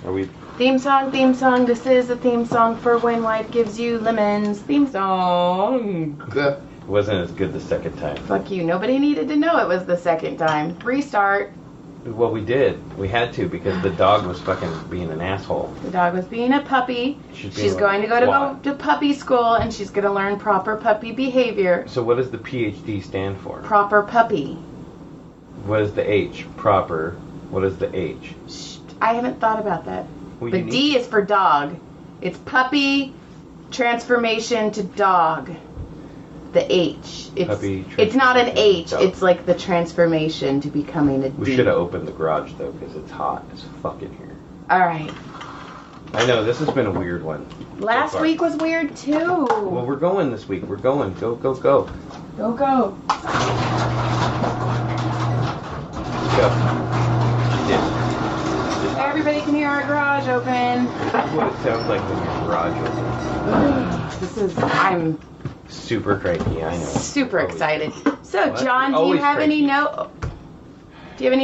Are we? Theme song, theme song. This is the theme song for When Life Gives You Lemons. Theme song. It wasn't as good the second time. Fuck you. Nobody needed to know it was the second time. Restart. Well, we did. We had to because the dog was fucking being an asshole. The dog was being a puppy. She's going to go to puppy school, and she's going to learn proper puppy behavior. So what does the PhD stand for? Proper puppy. What is the H? Proper. What is the H? Shh, I haven't thought about that. Well, the D is for dog. It's puppy transformation to dog. The H. It's not an H. It's like the transformation to becoming a D. We should have opened the garage though, because it's hot as fuck in here. All right. I know this has been a weird one. Last week was weird too. Well, we're going this week. We're going. Go, go, go. Go, go. Go. She did. Everybody can hear our garage open. This is what it sounds like when your garage opens. I'm super cranky, I know. Super Always. Excited. So, What? John, do you have any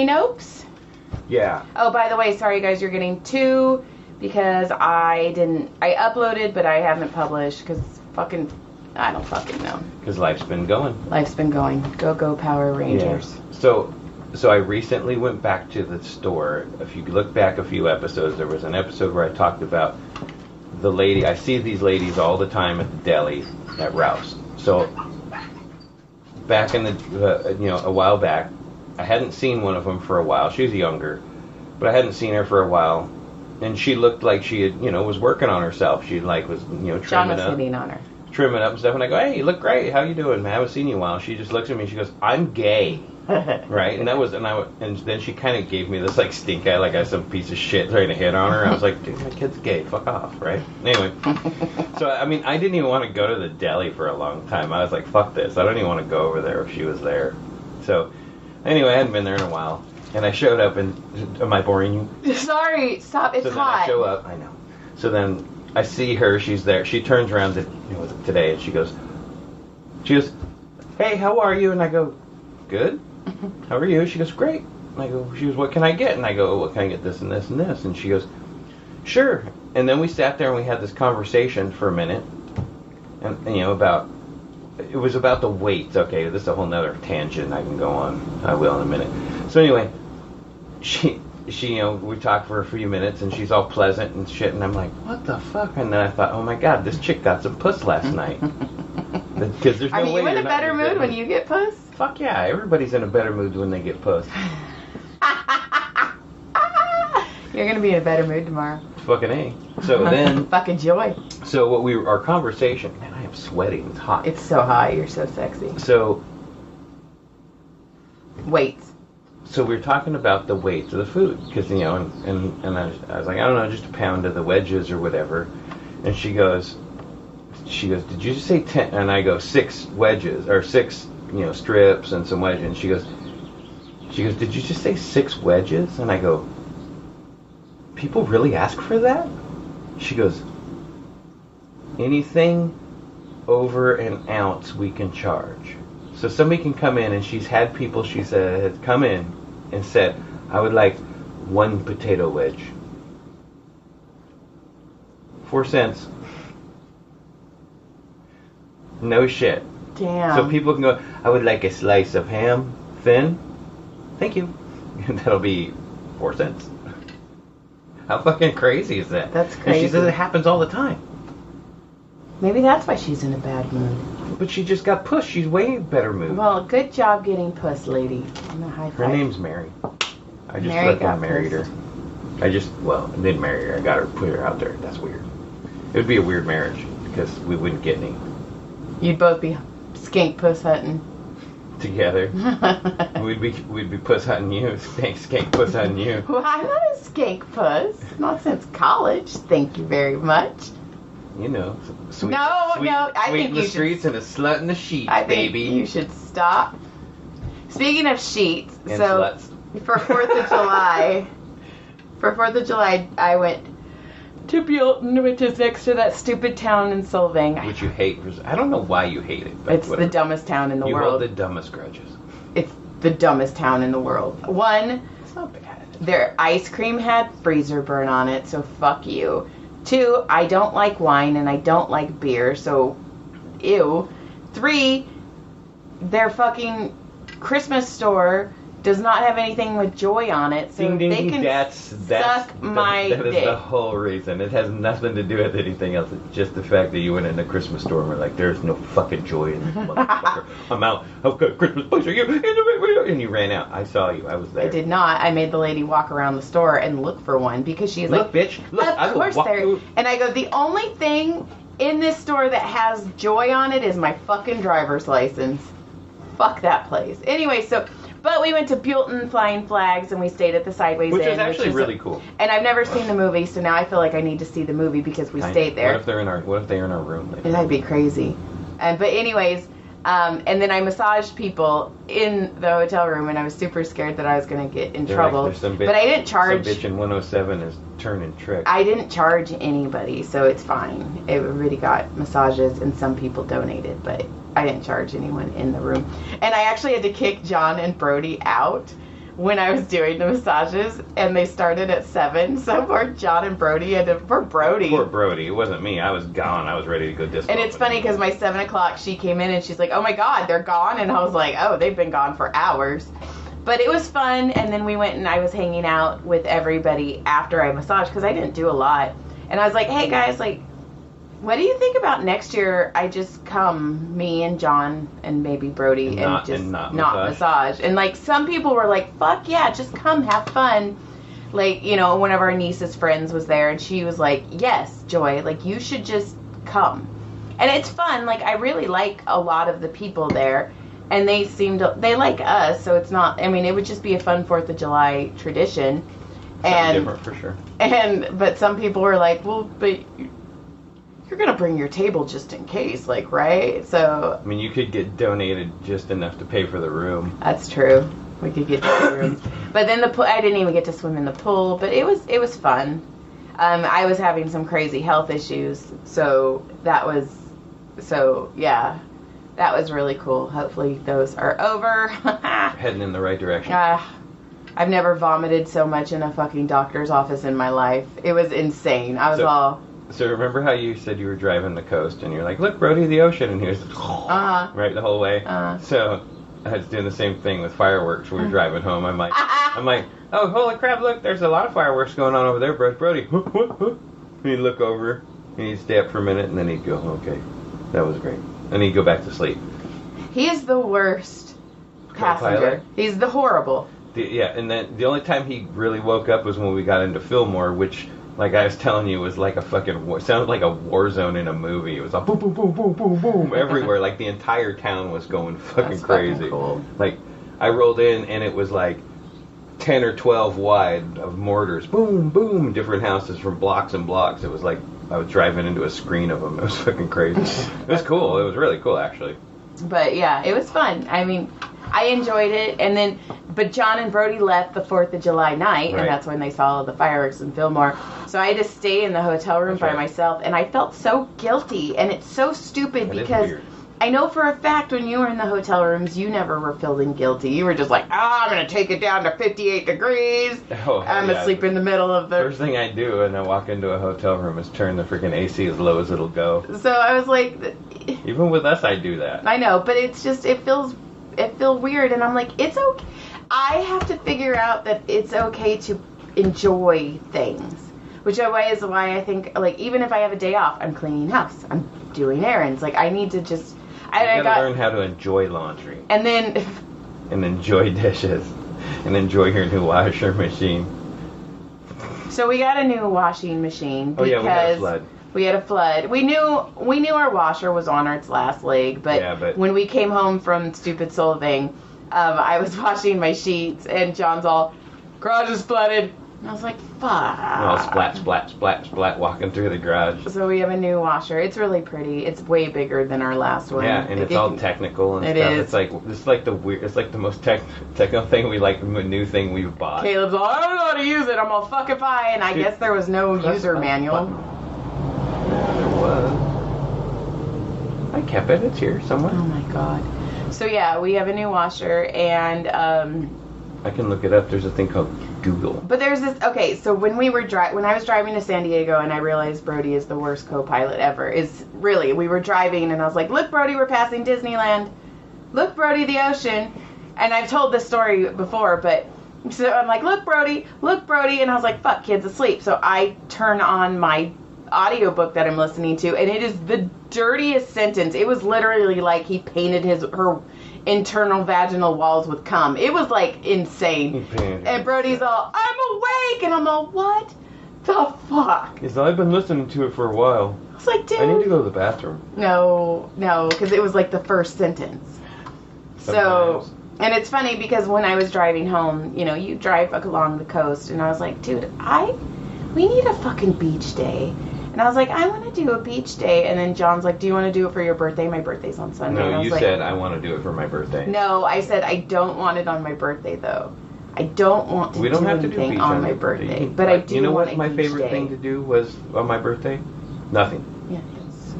notes? Yeah. Oh, by the way, sorry guys, you're getting 2 because I uploaded, but I haven't published because I don't fucking know. Because life's been going. Life's been going. Go, go, Power Rangers. Yeah. So I recently went back to the store. If you look back a few episodes, there was an episode where I talked about the lady. I see these ladies all the time at the deli at Ralph's. So back in the, a while back, I hadn't seen one of them for a while. She was younger, but I hadn't seen her for a while. And she looked like she had, was working on herself. She was, trimming John was up. hitting on her. Trimming up and stuff. And I go, hey, you look great. How you doing, man? I haven't seen you in a while. She just looks at me and she goes, I'm gay. Right? And then she kind of gave me this stink eye, like I was some piece of shit trying to hit on her. I was like, dude, my kid's gay. Fuck off, right? Anyway. So, I didn't even want to go to the deli for a long time. I was like, fuck this. I don't even want to go over there if she was there. So, anyway, I hadn't been there in a while. And I showed up and, am I boring you? Sorry, stop. It's so then hot. I show up. I know. So then I see her. She's there. She turns around today and she goes, hey, how are you? And I go, good. How are you? She goes, great. And I go, she goes, what can I get? And I go, what can I get? This and this and this. And she goes, sure. And then we sat there and we had this conversation for a minute. And it was about the weights. Okay, this is a whole nother tangent I can go on. I will in a minute. So anyway, she we talked for a few minutes and she's all pleasant and shit. And I'm like, what the fuck? And then I thought, oh my God, this chick got some puss last night. Because there's no way you in a better mood when you get puss? Fuck yeah, everybody's in a better mood when they get puss. You're gonna be in a better mood tomorrow. Fucking A. So then... Fucking joy. So our conversation... Man, I am sweating. It's hot. It's so hot. You're so sexy. So... Weights. So we were talking about the weights of the food. Because, and I was like, I don't know, just a pound of the wedges or whatever. And she goes, did you just say 10? And I go, 6 wedges, or 6, strips and some wedges. And she goes, did you just say 6 wedges? And I go, people really ask for that? She goes, anything over an ounce we can charge. So somebody can come in, and she's had people, she said, had come in and said, I would like 1 potato wedge. 4 cents. No shit. Damn. So people can go, I would like a slice of ham, thin. Thank you. And that'll be 4 cents. How fucking crazy is that? That's crazy. And she says it happens all the time. Maybe that's why she's in a bad mood. But she just got pushed. She's way in better mood. Well, good job getting puss, lady. High five. Her name's Mary. I just Mary married her. I didn't marry her. I got her, put her out there. That's weird. It would be a weird marriage because we wouldn't get any. You'd both be skink puss hunting. Together. we'd be puss hunting you. Skank puss hunting you. Well, I'm not a skank puss. Not since college. Thank you very much. Sweet, I sweet think in the you streets and a slut in the sheets, I think baby. You should stop. Speaking of sheets, And so sluts. for 4th of July, I went to Buellton, which is next to that stupid town in Solvang. Which you hate. I don't know why you hate it. But It's whatever. the dumbest town in the You world. hold the dumbest grudges. It's the dumbest town in the world. One, It's not bad. Their ice cream had freezer burn on it, so fuck you. 2, I don't like wine and I don't like beer, so ew. 3, their fucking Christmas store does not have anything with joy on it, so they can suck my dick. That is the whole reason. It has nothing to do with anything else. It's just the fact that you went in a Christmas store and were like, there's no fucking joy in this motherfucker. I'm out. How good Christmas books are you? And you ran out. I saw you. I was there. I did not. I made the lady walk around the store and look for one because she's look, like, bitch. Look, of course there. And I go, the only thing in this store that has joy on it is my fucking driver's license. Fuck that place. Anyway, but we went to Buellton Flying Flags and we stayed at the Sideways Inn. Which is actually really cool. And I've never seen the movie, so now I feel like I need to see the movie because we stayed there. What if they're in our room later? That'd be crazy. But anyways, and then I massaged people in the hotel room and I was super scared that I was going to get in trouble. But I didn't charge. Some bitch in 107 is turning tricks. I didn't charge anybody, so it's fine. Everybody got massages and some people donated, but I didn't charge anyone in the room. And I actually had to kick John and Brody out when I was doing the massages, and they started at 7. So poor John and Brody poor Brody. Poor Brody. It wasn't me. I was gone. I was ready to go disco. And it's funny because my 7 o'clock, she came in and she's like, oh my God, they're gone. And I was like, oh, they've been gone for hours. But it was fun. And then we went and I was hanging out with everybody after I massaged because I didn't do a lot. And I was like, hey guys, like, what do you think about next year? I just come, me and John and maybe Brody, and not massage. And like some people were like, "Fuck yeah, just come, have fun." Like, you know, one of our niece's friends was there, and she was like, "Yes, Joy, like you should just come." And it's fun. Like I really like a lot of the people there, and they like us. So it's not. I mean, it would just be a fun 4th of July tradition. Something different for sure. But some people were like, "Well, but." You're gonna bring your table just in case, like, right? So I mean, you could get donated just enough to pay for the room. That's true. We could get the room, but then I didn't even get to swim in the pool. But it was fun. I was having some crazy health issues, so that was really cool. Hopefully those are over. Heading in the right direction. I've never vomited so much in a fucking doctor's office in my life. It was insane. I was So remember how you said you were driving the coast and you're like, look, Brody, the ocean, and here's right the whole way. So I was doing the same thing with fireworks. We were driving home. I'm like, oh, holy crap! Look, there's a lot of fireworks going on over there, Brody. And he'd look over and he'd stay up for a minute and then he'd go, okay, that was great, and he'd go back to sleep. He is the worst passenger. Co-pilot? He's the horrible. And then the only time he really woke up was when we got into Fillmore, which. Like I was telling you, it was like a fucking sounded like a war zone in a movie. It was like boom, boom, boom, boom, boom, boom everywhere. Like the entire town was going fucking crazy. Fucking cool. Like I rolled in and it was like 10 or 12 wide of mortars, boom, boom, different houses from blocks and blocks. It was like I was driving into a screen of them. It was fucking crazy. It was cool. It was really cool, actually. But yeah, it was fun. I mean, I enjoyed it, but John and Brody left the 4th of July night, and that's when they saw the fireworks in Fillmore. So I had to stay in the hotel room by myself, and I felt so guilty, and it's so stupid because I know for a fact when you were in the hotel rooms, you never were feeling guilty. You were just like, I'm going to take it down to 58 degrees. I'm going to sleep in the middle of the... First thing I do when I walk into a hotel room is turn the freaking AC as low as it'll go. So I was like... Even with us, I do that. I know, but it's just, it feels weird, and I'm like, it's okay. I have to figure out that it's okay to enjoy things, which is why I think, like, even if I have a day off, I'm cleaning house, I'm doing errands, like, I need to just... I gotta learn how to enjoy laundry. And then... and enjoy dishes. And enjoy your new washer machine. So we got a new washing machine because... Oh yeah, we had a flood. We had a flood. We knew our washer was on its last leg, but when we came home from stupid Solvang, I was washing my sheets, and John's all, garage is flooded. And I was like, fuck. Well, splat, splat, splat, splat, walking through the garage. So we have a new washer. It's really pretty. It's way bigger than our last one. Yeah, and it's all technical and stuff. Is. It's like the most technical thing new thing we've bought. Caleb's all, I don't know how to use it. I'm all fucking fine. I guess there was no user manual. There was. I kept it. It's here somewhere. Oh my god. So yeah, we have a new washer, and I can look it up. There's a thing called Google. But there's this. Okay, so when I was driving to San Diego, and I realized Brody is the worst co-pilot ever. We were driving, and I was like, "Look, Brody, we're passing Disneyland. Look, Brody, the ocean." And I've told this story before, but so I'm like, "Look, Brody, and I was like, "Fuck, kid's asleep." So I turn on my audiobook that I'm listening to, and it is the dirtiest sentence. It was literally like he painted her internal vaginal walls with cum. It was like insane. And Brody's all, "I'm awake," and I'm all, "What the fuck?" He's like, "I've been listening to it for a while. I was like, "Dude, I need to go to the bathroom." No, because it was like the first sentence. So, and it's funny because when I was driving home, you drive along the coast, and I was like, "Dude, we need a fucking beach day." And I was like, "I want to do a beach day." And then John's like, "Do you want to do it for your birthday? My birthday's on Sunday." No, and I was you said, "I want to do it for my birthday." No, I said, "I don't want it on my birthday, though. I don't want to We don't do have to do anything beach on on my your birthday." But I do You know want what a my beach favorite day. thing to do was on my birthday? Nothing. Yeah.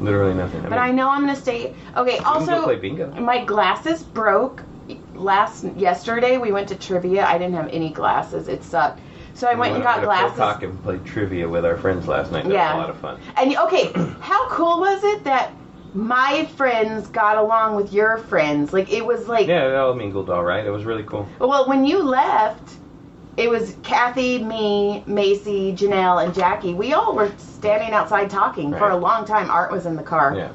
Literally nothing. But I know I'm going to stay. Okay, we can also, go play bingo. my glasses broke yesterday. We went to trivia. I didn't have any glasses. It sucked. So I went and got glasses. We went to and played trivia with our friends last night. That was a lot of fun. And okay, how cool was it that my friends got along with your friends? Like, it was like... Yeah, it all mingled all right. It was really cool. Well, when you left, it was Kathy, me, Macy, Janelle, and Jackie. We all were standing outside talking for a long time. Art was in the car. Yeah.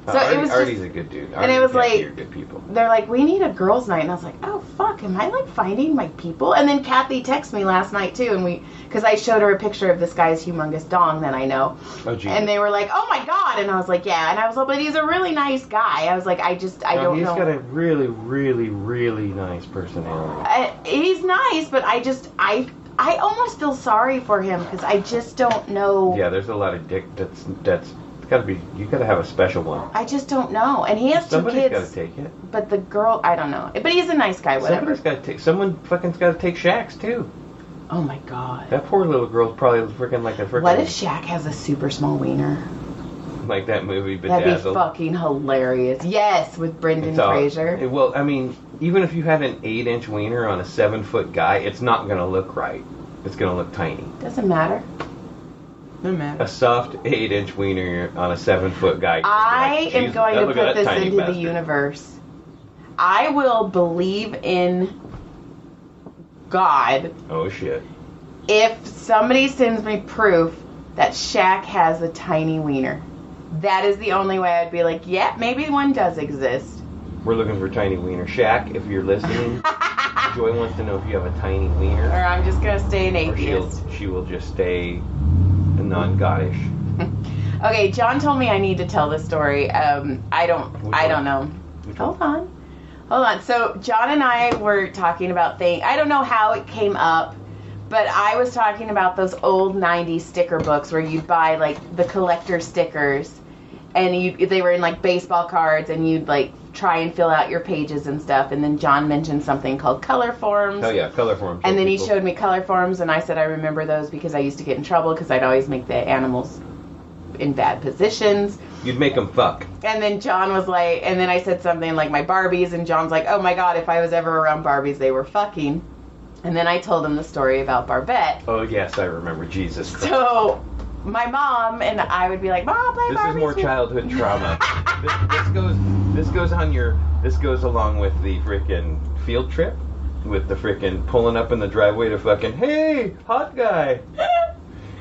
So it was Artie's a good dude. And it was like, are good people. They're like, "We need a girls' night," and I was like, "Oh fuck, am I like finding my people?" And then Kathy texted me last night too, and because I showed her a picture of this guy's humongous dong that I know, and they were like, "Oh my god," and I was like, "Yeah," and I was like, "But he's a really nice guy." I was like, I don't know. He's got a really, really, really nice personality. He's nice, but I almost feel sorry for him because I just don't know. Yeah, there's a lot of dick that's gotta be. You gotta have a special one. I just don't know, and he has two kids. Somebody's gotta take it. But the girl, I don't know. But he's a nice guy. Whatever. Somebody's gotta take. Someone fucking's gotta take Shaq's too. Oh my god. That poor little girl's probably freaking like a freaking. What if Shaq has a super small wiener? Like that movie Bedazzled. That'd be fucking hilarious. Yes, with Brendan Fraser. Well, I mean, even if you had an 8-inch wiener on a 7-foot guy, it's not gonna look right. It's gonna look tiny. Doesn't matter. Doesn't matter. A soft 8-inch wiener on a 7-foot guy. I am going to put this into the universe. I will believe in God. Oh shit. If somebody sends me proof that Shaq has a tiny wiener. That is the only way I'd be like, yeah, maybe one does exist. We're looking for tiny wiener. Shaq, if you're listening, Joy wants to know if you have a tiny wiener. Or I'm just going to stay an atheist. Or she will just stay non-goddish. Okay, John told me I need to tell this story. I don't know. Hold on. So John and I were talking about things. I don't know how it came up, but I was talking about those old 90s sticker books where you'd buy like the collector stickers, and they were in like baseball cards, and you'd like try and fill out your pages and stuff. And then John mentioned something called color forms. Oh yeah, color forms. And then he showed me color forms, and I said I remember those because I used to get in trouble because I'd always make the animals in bad positions. You'd make them fuck. And then John was like, and then I said something like my Barbies, and John's like, oh my god, if I was ever around Barbies, they were fucking. And then I told him the story about Barbette. Oh yes, I remember. Jesus Christ. So my mom and I would be like, Mom, play Barbies. This is more childhood trauma. This goes along with the frickin' field trip, with the frickin' pulling up in the driveway to fucking, hey, hot guy.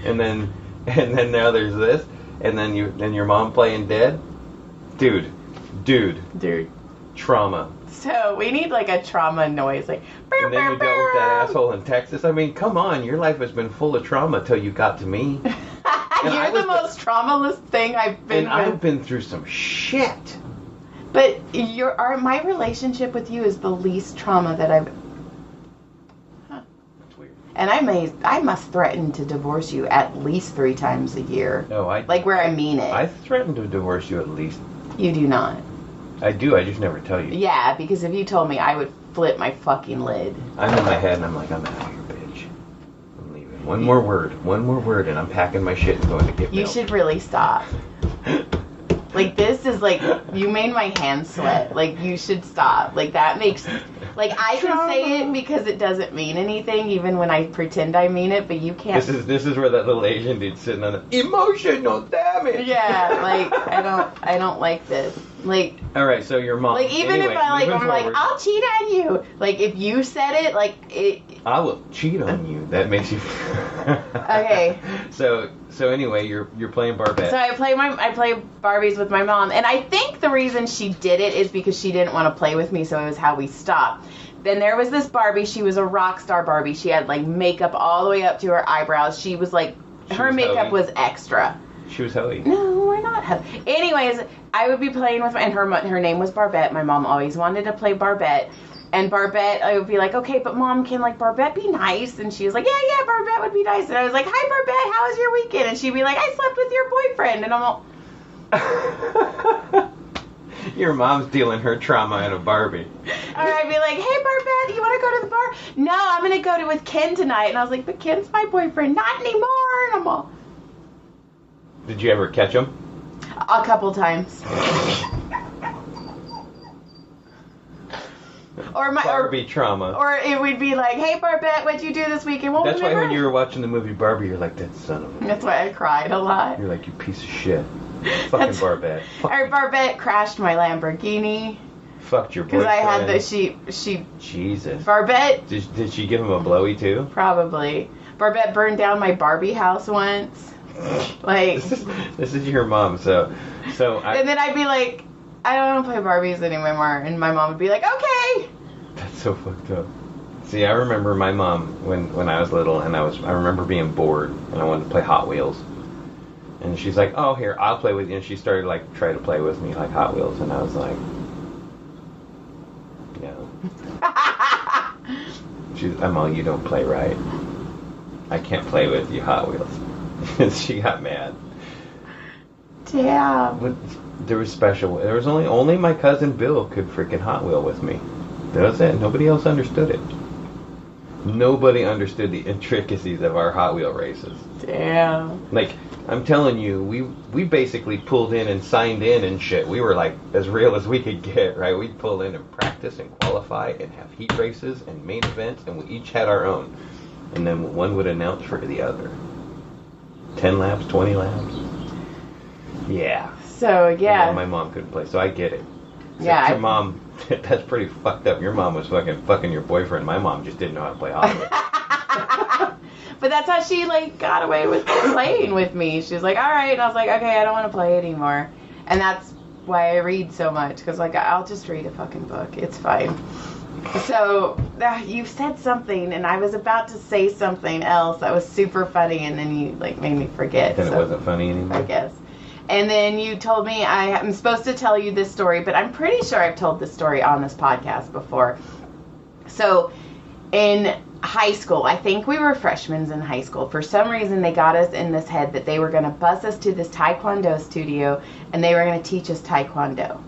and then now there's this, and then your mom playing dead. Dude. Trauma. So we need like a trauma noise, like. And then you dealt with that asshole in Texas. I mean, come on, your life has been full of trauma till you got to me. You're the most traumaless thing I've been. And I've been through some shit. But my relationship with you is the least trauma that I've. Huh. That's weird. And I must threaten to divorce you at least 3 times a year. No, like where I mean it. I threaten to divorce you at least. You do not. I do. I just never tell you. Yeah, because if you told me, I would flip my fucking lid. I'm in my head and I'm like, I'm out of here, bitch. I'm leaving. One more word, and I'm packing my shit and going to get milk. You should really stop. Like, this is like, you made my hands sweat. Like, you should stop. Like, that makes, like, I can say it because it doesn't mean anything, even when I pretend I mean it, but you can't. This is where that little Asian dude's sitting on it. Emotional damage. Yeah, like, I don't like this. Like, all right, so your mom. like, even anyway, if I'm forward, like, I'll cheat on you. Like, if you said it, like, it. I will cheat on you. That makes you. Okay. So anyway, you're playing Barbette. So I play Barbies with my mom, and I think the reason she did it is because she didn't want to play with me, so it was how we stopped. Then there was this Barbie. She was a rock star Barbie. She had like makeup all the way up to her eyebrows. She was like, her makeup was extra. She was Hoey. No, we're not Hoey. Anyways, I would be playing with, and her name was Barbette. My mom always wanted to play Barbette. And Barbette, I would be like, okay, but Mom, can like Barbette be nice? And she was like, yeah, Barbette would be nice. And I was like, hi, Barbette, how was your weekend? And she'd be like, I slept with your boyfriend. And I'm all... Your mom's dealing her trauma in a Barbie. Or I'd be like, hey, Barbette, you want to go to the bar? No, I'm going to go with Ken tonight. And I was like, but Ken's my boyfriend. Not anymore. And I'm all... Did you ever catch him? A couple times. Or Barbie trauma. Or it would be like, hey, Barbette, what'd you do this weekend? What That's was why it? when you were watching the movie Barbie, you're like, that son of a... That's why I cried a lot. You're like, you piece of shit. Fucking Barbette. Or Barbette crashed my Lamborghini. Fucked your boyfriend. Because I had she... Jesus. Barbette... Did she give him a blowy too? Probably. Barbette burned down my Barbie house once. Like... This is your mom, so And then I'd be like, I don't want to play Barbies anymore. And my mom would be like, okay. That's so fucked up. See, I remember my mom when I was little, and I remember being bored, and I wanted to play Hot Wheels. And she's like, oh, here, I'll play with you. And she started, like, trying to play with me, like, Hot Wheels. And I was like, no. I'm all, you don't play right. I can't play with you, Hot Wheels. She got mad. Damn. But there was only my cousin Bill could freaking Hot Wheel with me. That was it. Nobody else understood it. Nobody understood the intricacies of our Hot Wheel races. Damn. Like, I'm telling you, we basically pulled in and signed in and shit. We were like as real as we could get, right? We'd pull in and practice and qualify and have heat races and main events, and we each had our own. And then one would announce for the other. 10 laps, 20 laps. Yeah. So, yeah. And my mom couldn't play, so I get it. Yeah. Your mom, that's pretty fucked up. Your mom was fucking your boyfriend. My mom just didn't know how to play Hot Wheels. But that's how she, like, got away with playing with me. She was like, all right. And I was like, okay, I don't want to play anymore. And that's why I read so much. Because, like, I'll just read a fucking book. It's fine. So, you said something, and I was about to say something else that was super funny, and then you, like, made me forget. Then it wasn't funny anymore? I guess. And then you told me I'm supposed to tell you this story, but I'm pretty sure I've told this story on this podcast before. So, in high school, I think we were freshmen in high school. For some reason, they got us in this head that they were going to bus us to this Taekwondo studio, and they were going to teach us Taekwondo.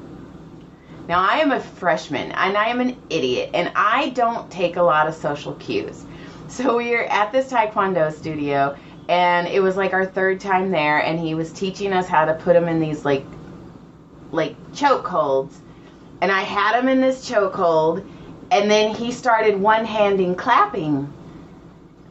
Now, I am a freshman, and I am an idiot, and I don't take a lot of social cues. So we are at this Taekwondo studio, and it was like our third time there, and he was teaching us how to put them in these, like choke holds. And I had him in this choke hold, and then he started one-handing clapping.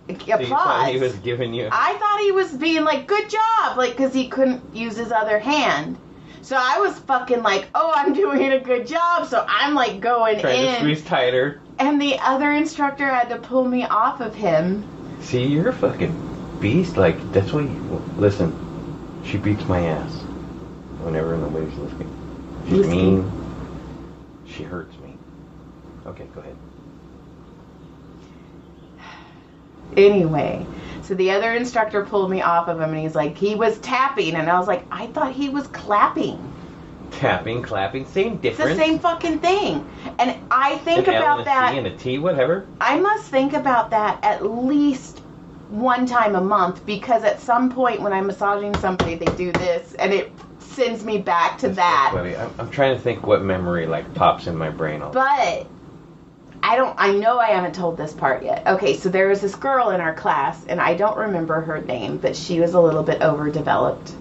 So Applause. you thought he was giving you... I thought he was being like, good job, like, because he couldn't use his other hand. So I was fucking like, oh, I'm doing a good job. So I'm like going Trying in. to squeeze tighter. And the other instructor had to pull me off of him. See, you're a fucking beast. Like, that's why listen, she beats my ass whenever nobody's listening. She's mean. She hurts me. Okay, go ahead. Anyway, so the other instructor pulled me off of him, and he's like, he was tapping, and I was like, I thought he was clapping. Tapping, clapping, same difference. It's the same fucking thing. And I think an about L that. and a T, whatever. I must think about that at least one time a month, because at some point when I'm massaging somebody, they do this, and it sends me back to that. So funny. I'm trying to think what memory like pops in my brain. But I know I haven't told this part yet. Okay, so there was this girl in our class, and I don't remember her name, but she was a little bit overdeveloped,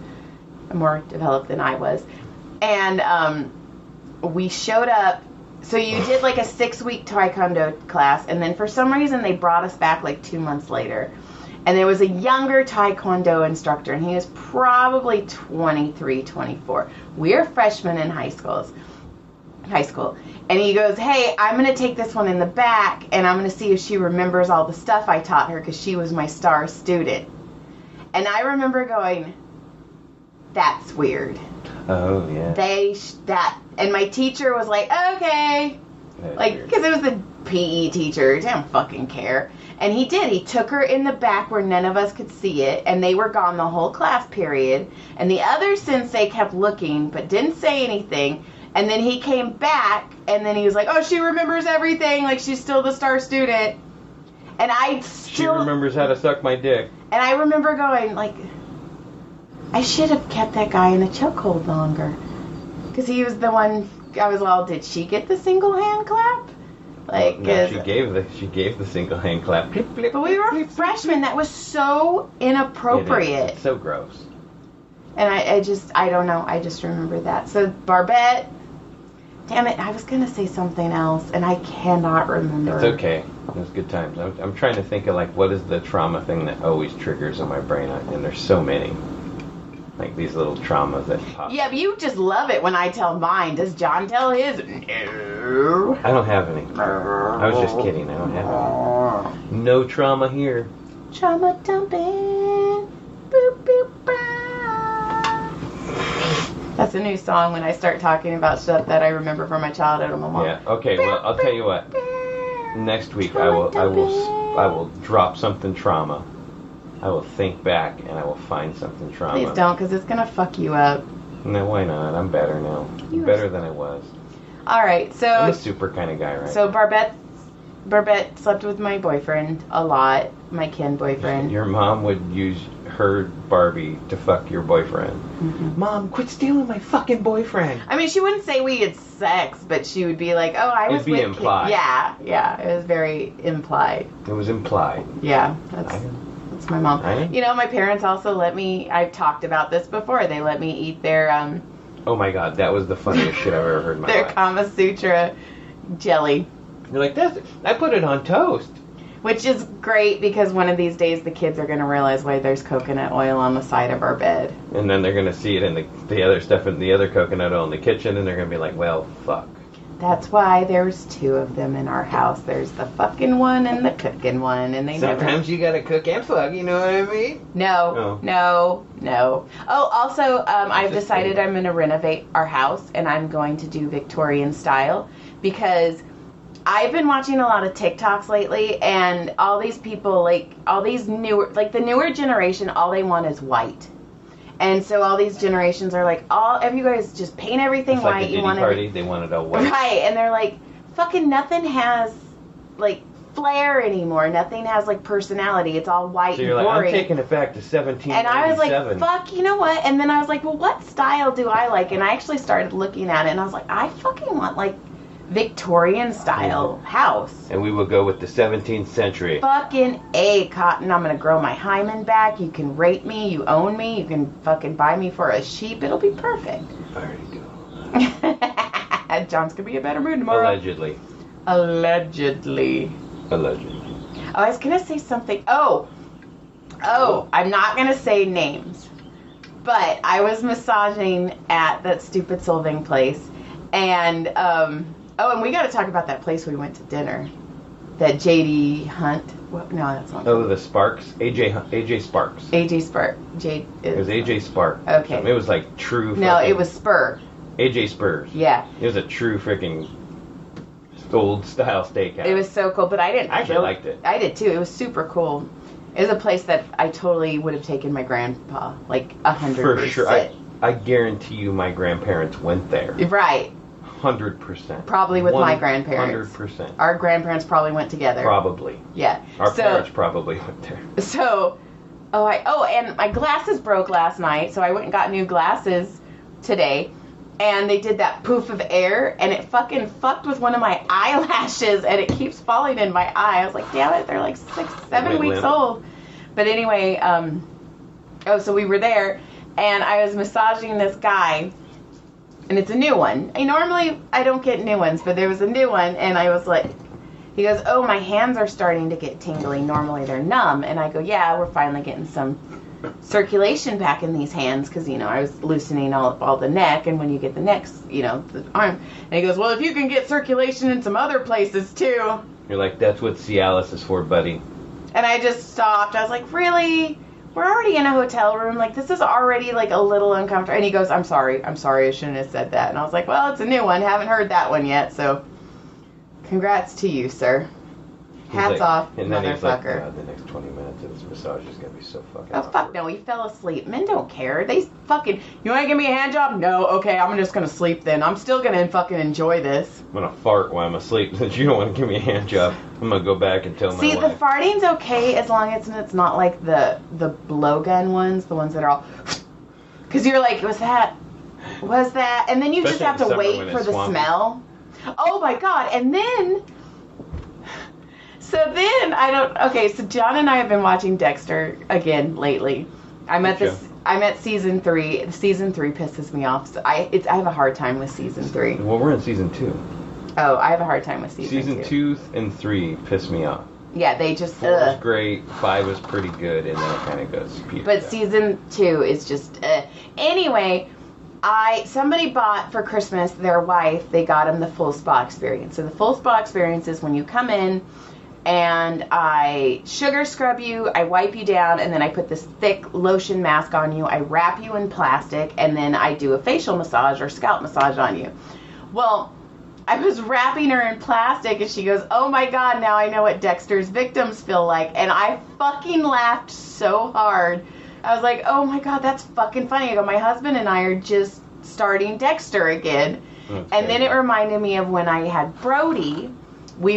more developed than I was. And we showed up. So you did like a 6-week Taekwondo class, and then for some reason they brought us back like 2 months later. And there was a younger Taekwondo instructor, and he was probably 23, 24. We're freshmen in high school. And he goes, hey, I'm going to take this one in the back, and I'm going to see if she remembers all the stuff I taught her, because she was my star student. And I remember going, that's weird. Oh, yeah. And my teacher was like, okay. That's Like, weird. because it was the PE teacher. He didn't fucking care. And he did. He took her in the back where none of us could see it, and they were gone the whole class period. And the other sensei kept looking, but didn't say anything. And then he came back, and then he was like, oh, she remembers everything. Like, she's still the star student. And She remembers how to suck my dick. And I remember going, like, I should have kept that guy in a chokehold longer. Because he was the one, I was all, did she get the single hand clap? Like, No, she gave the single hand clap. But we were freshmen. That was so inappropriate. It's so gross. And I don't know. I just remember that. So Barbette, damn it, I was going to say something else, and I cannot remember. It's okay. It was good times. I'm trying to think of, like, what is the trauma thing that always triggers in my brain, and there's so many. Like, these little traumas that pop. Yeah, but you just love it when I tell mine. Does John tell his? No. I don't have any. I was just kidding. I don't have any. No trauma here. Trauma dumping. Boop, boop, bah. That's a new song when I start talking about stuff that I remember from my childhood. I'm a mom. Yeah. Okay. Well, I'll tell you what. Next week I will drop something trauma. I will think back and I will find something trauma. Please don't, because it's gonna fuck you up. No, why not? I'm better now. I'm better than I was. All right, so I'm a super kind of guy, right? So Barbette slept with my boyfriend a lot, my kin boyfriend. Your mom would use her Barbie to fuck your boyfriend. Mm-hmm. Mom, quit stealing my fucking boyfriend. I mean, she wouldn't say we had sex, but she would be like, "Oh, I was." It'd be with implied. Yeah, it was very implied. It was implied. Yeah, that's my mom. I know. You know, my parents also let me. I've talked about this before. They let me eat their Oh my god, that was the funniest shit I've ever heard in my their life. Kama Sutra jelly. You're like, I put it on toast. Which is great because one of these days the kids are going to realize why there's coconut oil on the side of our bed. And then they're going to see it in the other stuff in the other coconut oil in the kitchen, and they're going to be like, well, fuck. That's why there's 2 of them in our house. There's the fucking one and the cooking one, and they Sometimes you got to cook and fuck, you know what I mean? No. Oh, also, I've Just decided kidding. I'm going to renovate our house, and I'm going to do Victorian style because I've been watching a lot of TikToks lately, and all these people, like, all these newer, like, the newer generation, all they want is white. And so all these generations are like, if you guys just paint everything It's white, like the you Diddy want party, they wanted all white. Right, and they're like, fucking nothing has, like, flair anymore. Nothing has, like, personality. It's all white So you're and like, boring. I'm taking it back to 1797. And I was like, fuck, you know what? And then I was like, well, what style do I like? And I actually started looking at it, and I was like, I fucking want, like, Victorian style house. And we will go with the 17th century. Fucking A, Cotton. I'm going to grow my hymen back. You can rape me. You own me. You can fucking buy me for a sheep. It'll be perfect. There you go. John's going to be in a better mood tomorrow. Allegedly. Allegedly. Allegedly. Oh, I was going to say something. Oh, I'm not going to say names. But I was massaging at that stupid Solving place. And, and we got to talk about that place we went to dinner. That JD Hunt. What? No, that's not. Oh, the Sparks? AJ Sparks. AJ Spark. It was AJ Spark. Okay. It was like true. No, it was Spur. AJ Spurs. Yeah. It was a true freaking old style steakhouse. It was so cool, but I didn't. I actually liked it. I did too. It was super cool. It was a place that I totally would have taken my grandpa, like 100%. For sure. I guarantee you my grandparents went there. Right. 100%. Probably with my grandparents. 100%. Our grandparents probably went together. Probably. Yeah. Our parents probably went there. So, and my glasses broke last night, so I went and got new glasses today. And they did that poof of air, and it fucking fucked with one of my eyelashes, and it keeps falling in my eye. I was like, damn it, they're like 6-7 weeks old. But anyway, so we were there, and I was massaging this guy, and it's a new one. Normally I don't get new ones, but there was a new one, and I was like, he goes, oh, my hands are starting to get tingly. Normally they're numb. And I go, yeah, we're finally getting some circulation back in these hands, because, I was loosening all the neck, and when you get the neck, the arm. And he goes, well, if you can get circulation in some other places too. You're like, that's what Cialis is for, buddy. And I just stopped. I was like, really? We're already in a hotel room. Like, this is already, like, a little uncomfortable. And he goes, I'm sorry. I shouldn't have said that. And I was like, well, it's a new one. Haven't heard that one yet, so congrats to you, sir. Hats off, and then he's like, motherfucker. God, the next 20 minutes of this massage is going to be so fucking Oh, fuck no. He fell asleep. Men don't care. They fucking, you want to give me a hand job? No. Okay, I'm just going to sleep then. I'm still going to fucking enjoy this. I'm going to fart while I'm asleep. Since you don't want to give me a hand job, I'm going to go back and tell my wife. See, the farting's okay as long as it's not like the blowgun ones, the ones that are all, because you're like, was that, and then you Especially just have to wait for the swampy smell. Oh my God. And then, so John and I have been watching Dexter again lately. I'm at season 3. Season 3 pisses me off. So I have a hard time with season 3. Well, we're in season 2. Oh, I have a hard time with season 2. Season 2 and 3 piss me off. Yeah, they just 4 is great, 5 is pretty good, and then it kind of goes. But season 2 is just anyway. Somebody bought for Christmas, their wife, they got him the full spa experience. So the full spa experience is when you come in and I sugar scrub you, I wipe you down, and then I put this thick lotion mask on you, I wrap you in plastic, and then I do a facial massage or scalp massage on you. Well, I was wrapping her in plastic, and she goes, oh my God, now I know what Dexter's victims feel like. And I fucking laughed so hard. I was like, oh my God, that's fucking funny. I go, my husband and I are just starting Dexter again. Okay. And then it reminded me of when I had Brody. We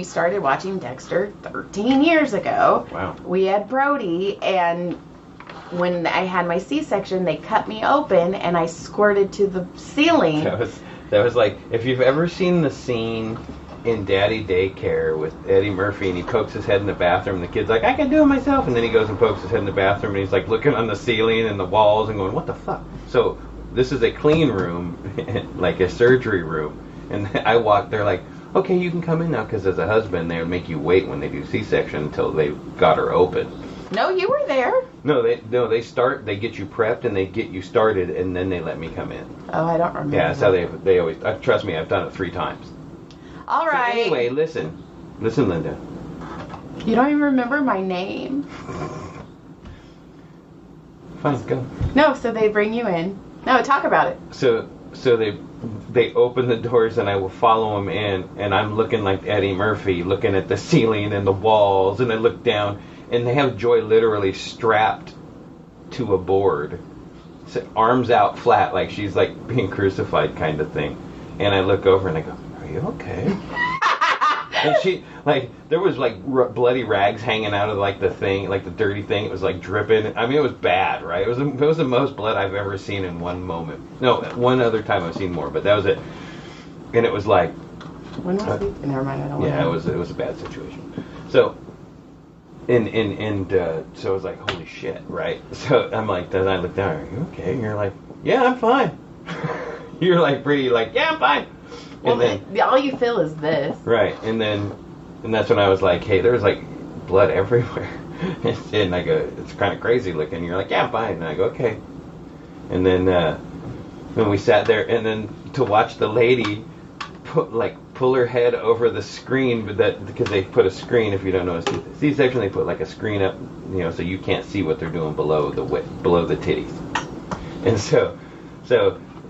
started watching Dexter 13 years ago. Wow. We had Brody, and when I had my C-section, they cut me open, and I squirted to the ceiling. That was like, if you've ever seen the scene in Daddy Daycare with Eddie Murphy, and he pokes his head in the bathroom, and the kid's like, I can do it myself, and then he goes and pokes his head in the bathroom, and he's like looking on the ceiling and the walls and going, what the fuck? So this is a clean room, like a surgery room, and I walked, they're like, okay, you can come in now, because as a husband, they would make you wait when they do C-section until they got her open. No, you were there. No, they get you prepped and they get you started, and then they let me come in. Oh, I don't remember. Yeah, that's how they always, trust me, I've done it 3 times. All right. So anyway, listen, Linda. You don't even remember my name. Fine, go. No, so they bring you in. No, talk about it. So they open the doors, and I will follow them in, and I'm looking like Eddie Murphy, looking at the ceiling and the walls, and I look down, and they have Joy literally strapped to a board, so arms out flat, like she's like being crucified kind of thing. And I look over and I go, are you okay? And she, like, there was like bloody rags hanging out of like the thing, like the dirty thing. It was like dripping. I mean, it was bad, right? It was the most blood I've ever seen in one moment. No, one other time I've seen more, but that was it. And it was like, when was it? Never mind, I don't know. Yeah, it was a bad situation. So, so I was like, holy shit, right? So I'm like, then I look down, are you okay? And you're like, yeah, I'm fine. You're like pretty like, yeah, I'm fine. Well, and then all you feel is this. Right, and that's when I was like, hey, there's like blood everywhere. And I go, it's kind of crazy looking. And you're like, yeah, I'm fine. And I go, okay. And then we sat there, and then to watch the lady pull her head over the screen, because they put a screen, if you don't know, C-section, they put like a screen up, so you can't see what they're doing below the titties. And so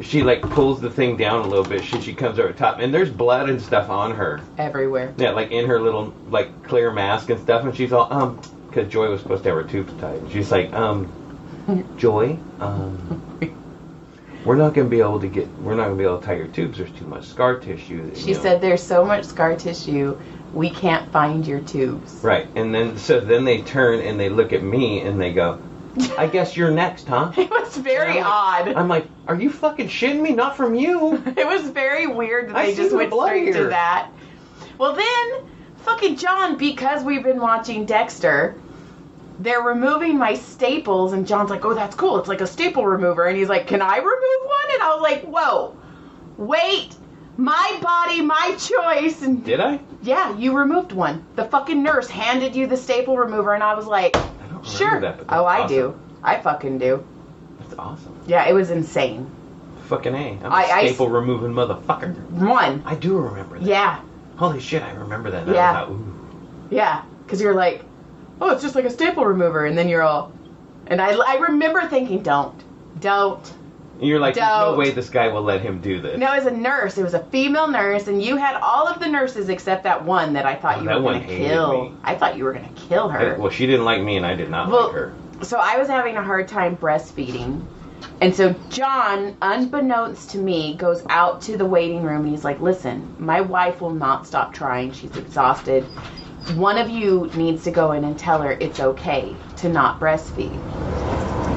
she like pulls the thing down a little bit. She comes over top, and there's blood and stuff on her everywhere. Yeah, like in her little like clear mask and stuff. And she's all because Joy was supposed to have her tubes tied. And she's like Joy, we're not gonna be able to tie your tubes. There's too much scar tissue. She said there's so much scar tissue, we can't find your tubes. Right, and then they turn and they look at me and they go, I guess you're next, huh? It was very odd. I'm like, are you fucking shitting me? Not from you. It was very weird that they just went straight to that. Well, then, fucking John, because we've been watching Dexter, they're removing my staples, and John's like, oh, that's cool. It's like a staple remover. And he's like, can I remove one? And I was like, whoa, wait, my body, my choice. And Did I? yeah, you removed one. The fucking nurse handed you the staple remover, and I was like, I don't remember sure. that, but Oh, I that's do. awesome. I fucking do. That's awesome. Yeah, it was insane. Fucking A. I'm a I- staple removing motherfucker. One. I do remember that. Yeah, Holy shit, I remember that. And Yeah. I was like, ooh. yeah. Because you're like, oh, it's just like a staple remover. And then you're all, and I remember thinking, don't. And you're like, there's no Don't. way this guy will let him do this. No, as a nurse, it was a female nurse, and you had all of the nurses except that one that I thought Oh, you that were one going to hated kill. me. I thought you were going to kill her. Well, she didn't like me, and I did not Well, like her. So I was having a hard time breastfeeding. And so John, unbeknownst to me, goes out to the waiting room and he's like, listen, my wife will not stop trying. She's exhausted. One of you needs to go in and tell her it's okay to not breastfeed.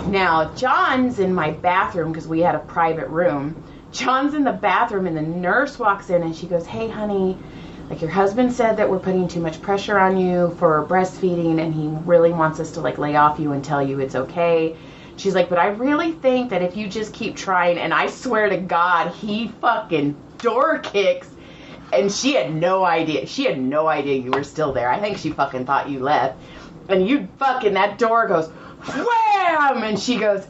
Now, John's in my bathroom because we had a private room. John's in the bathroom and the nurse walks in and she goes, hey, honey, like your husband said that we're putting too much pressure on you for breastfeeding and he really wants us to like lay off you and tell you it's okay. She's like, but I really think that if you just keep trying, and I swear to God, he fucking door kicks. And she had no idea. She had no idea you were still there. I think she fucking thought you left. And you fucking, that door goes, wham! And she goes,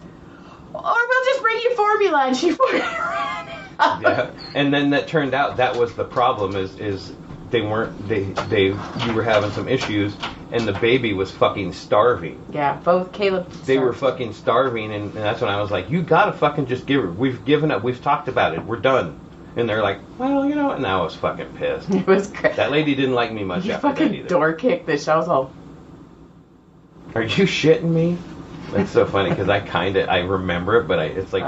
or we'll just bring you formula. And she fucking ran out. Yeah. And then that turned out that was the problem is you were having some issues, and the baby was fucking starving. Yeah, both Caleb. They were fucking starving, and that's when I was like, you gotta fucking just give her. We've given up. We've talked about it. We're done. And they're like, well, you know, and I was fucking pissed. It was great. That lady didn't like me much You after that fucking either. door kicked this. I was all, Are you shitting me? That's so funny because I remember it, but it's like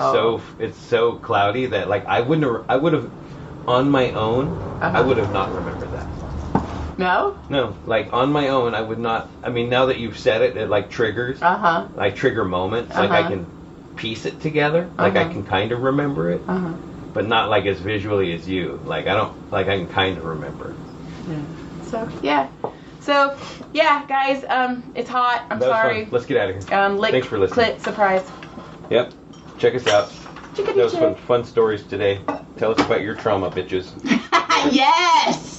it's so cloudy that like I would have on my own, I would have not remembered that. no? No, like on my own, I would not. I mean, now that you've said it, it like triggers, Uh-huh. like trigger moments. Like I can piece it together. Like I can kind of remember it, Uh-huh. but not like as visually as you. Like I don't. Like I can kind of remember. Yeah. So, yeah, guys, it's hot. I'm That was sorry. fun. Let's get out of here. Lick, Thanks for listening. Clit, surprise. Yep. Check us out. Chickadee That was chick. fun stories today. Tell us about your trauma, bitches. Yes!